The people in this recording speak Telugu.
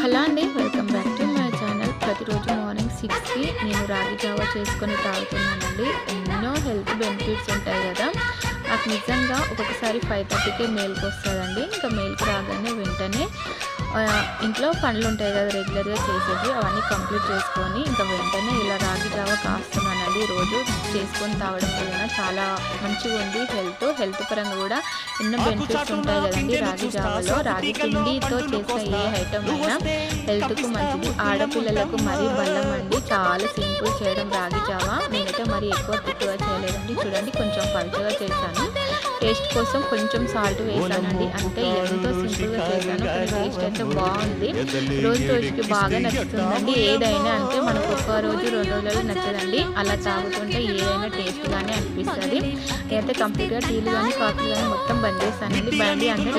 హలో అండి, welcome back to my channel. ప్రతిరోజు మార్నింగ్ 6కి నేను రాగి జావా చేసుకొని తాగుతున్నానండి. ఎన్నో హెల్త్ బెనిఫిట్స్ ఉంటాయి కదా. నాకు నిజంగా ఒక్కొక్కసారి 5:30కే మేలుకు వస్తుందండి. ఇంకా మేలుకు రాగానే వెంటనే ఇంట్లో పనులు ఉంటాయి కదా రెగ్యులర్గా చేసేవి, అవన్నీ కంప్లీట్ చేసుకొని ఇంకా వెంటనే ఇలా రాగి జావా కాస్తున్నానండి. రోజు చేసుకొని తాగడం వలన చాలా మంచిగా ఉంది. హెల్త్ పరంగా కూడా ఎన్నో బెనిఫిట్స్ ఉంటాయి కదండి రాగి జావాలో. రాగి పిండితో చేసిన ఏ ఐటమ్ అయినా హెల్త్కు మంచిది. ఆడపిల్లలకు మరీ బలం అండి. చాలా సింపుల్ చేయడం రాగి జావా. నేనైతే మరీ ఎక్కువ తిక్కుగా చేయలేదండి. చూడండి, కొంచెం పలుచగా చేశాను. టేస్ట్ కోసం కొంచెం సాల్ట్ వేసానండి. అంతే, ఎంతో సింపుల్గా చేశాను. కానీ టేస్ట్ అయితే బాగుంది. రోజుకి బాగా నచ్చుతుందండి. ఏదైనా అంటే మనకు ఒక్క రోజు 2 రోజులలో నచ్చదండి. అలా తాగుతుంటే ఏదైనా టేస్ట్గానే అనిపిస్తుంది. నేనైతే కంప్లీట్గా టీలు కానీ కాఫీలు కానీ మొత్తం బంద్ చేస్తానండి. బండి అందరూ